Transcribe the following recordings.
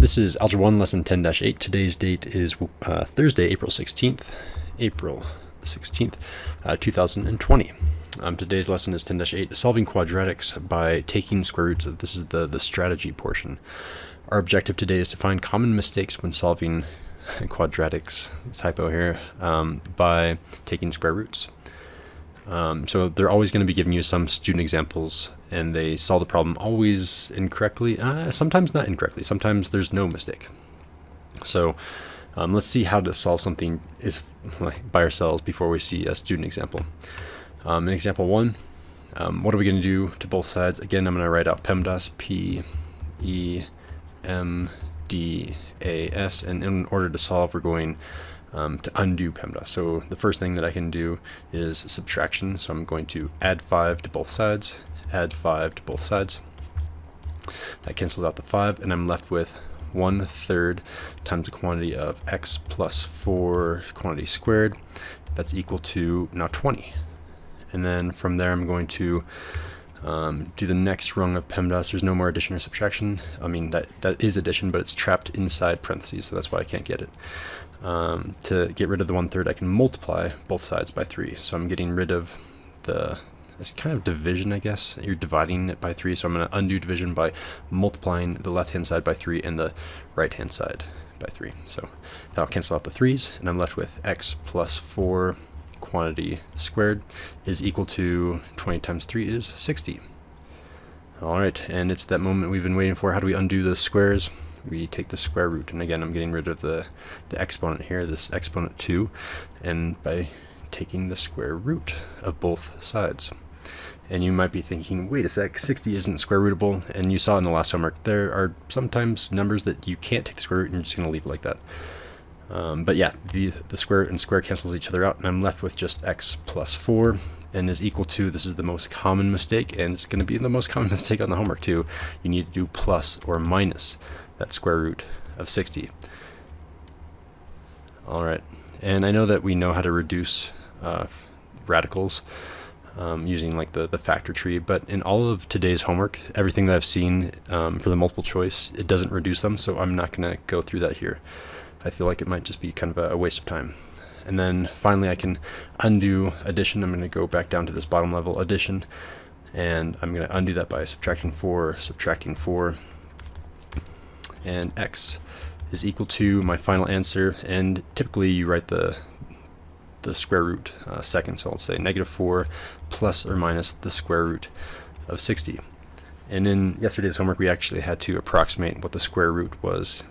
This is Algebra 1, Lesson 10-8. Today's date is Thursday, April 16th, 2020. Today's lesson is 10-8, solving quadratics by taking square roots. This is the strategy portion. Our objective today is to find common mistakes when solving quadratics, typo here, by taking square roots. So they're always going to be giving you some student examples, and they solve the problem always incorrectly, sometimes not incorrectly, sometimes there's no mistake. So let's see how to solve something by ourselves before we see a student example. In example 1, what are we going to do to both sides? Again, I'm going to write out PEMDAS, P-E-M-D-A-S, and in order to solve, we're going to undo PEMDAS. So the first thing that I can do is subtraction. So I'm going to add 5 to both sides, add 5 to both sides. That cancels out the 5, and I'm left with 1/3 times the quantity of x plus 4 quantity squared. That's equal to now 20. And then from there I'm going to do the next rung of PEMDAS. There's no more addition or subtraction. I mean, that is addition, but it's trapped inside parentheses, so that's why I can't get it. To get rid of the 1/3, I can multiply both sides by 3. So I'm getting rid of it's kind of division, I guess. You're dividing it by 3, so I'm going to undo division by multiplying the left-hand side by 3 and the right-hand side by 3. So that'll cancel out the 3's, and I'm left with x plus 4 quantity squared is equal to 20 times 3 is 60. Alright, and it's that moment we've been waiting for. How do we undo the squares? We take the square root, and again I'm getting rid of the exponent here, this exponent 2, and by taking the square root of both sides. And you might be thinking, wait a sec, 60 isn't square rootable, and you saw in the last homework there are sometimes numbers that you can't take the square root and you're just going to leave it like that. But yeah, the square and square cancels each other out, and I'm left with just x plus 4 and is equal to, this is the most common mistake, and it's going to be the most common mistake on the homework too. You need to do plus or minus that square root of 60. Alright, and I know that we know how to reduce radicals using like the factor tree, but in all of today's homework, everything that I've seen for the multiple choice, it doesn't reduce them, so I'm not going to go through that here. I feel like it might just be kind of a waste of time. And then finally I can undo addition. I'm going to go back down to this bottom level addition, and I'm going to undo that by subtracting 4, and x is equal to my final answer. And typically you write the square root second, so I'll say -4 plus or minus the square root of 60. And in yesterday's homework, we actually had to approximate what the square root was,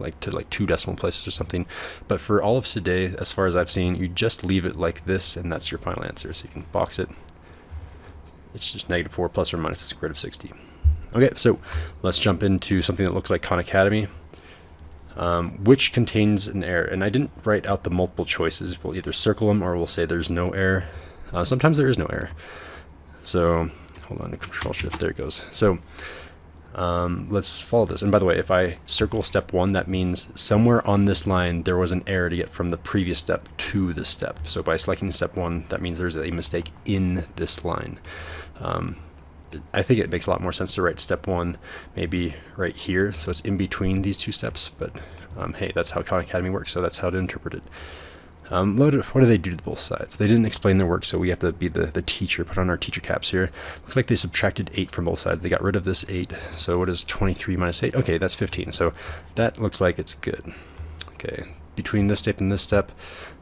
like 2 decimal places or something. But for all of today, as far as I've seen, you just leave it like this, and that's your final answer. So you can box it. It's just -4 plus or minus the square root of 60. Okay, so let's jump into something that looks like Khan Academy, which contains an error. And I didn't write out the multiple choices. We'll either circle them or we'll say there's no error. Sometimes there is no error. So hold on to Control Shift, there it goes. So let's follow this. And by the way, if I circle step 1, that means somewhere on this line there was an error to get from the previous step to this step. So by selecting step 1, that means there's a mistake in this line. I think it makes a lot more sense to write step 1 maybe right here, so it's in between these 2 steps, but hey, that's how Khan Academy works, so that's how to interpret it. What do they do to both sides? They didn't explain their work, so we have to be the teacher, put on our teacher caps here. Looks like they subtracted 8 from both sides. They got rid of this 8, so what is 23 minus 8? Okay, that's 15, so that looks like it's good. Okay, between this step and this step,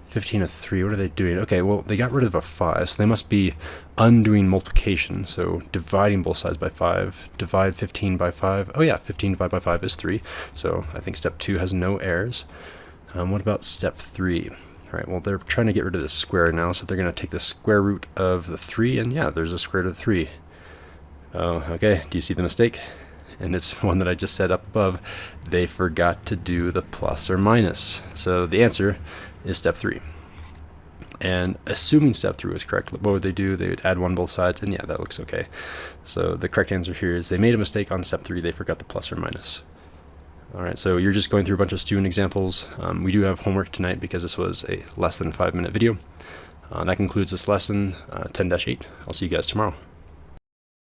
15 of 3, what are they doing? Okay, well, they got rid of a 5, so they must be undoing multiplication, so dividing both sides by 5, divide 15 by 5. Oh yeah, 15 divided by 5 is 3, so I think step 2 has no errors. What about step 3? Alright, well, they're trying to get rid of the square now, so they're going to take the square root of the 3, and yeah, there's a square root of 3. Oh, okay, do you see the mistake? And it's one that I just said up above. They forgot to do the plus or minus. So the answer is step 3. And assuming step 3 was correct, what would they do? They would add 1 both sides, and yeah, that looks okay. So the correct answer here is they made a mistake on step 3. They forgot the plus or minus. Alright, so you're just going through a bunch of student examples. We do have homework tonight because this was a less than 5-minute video. That concludes this lesson, 10-8. I'll see you guys tomorrow.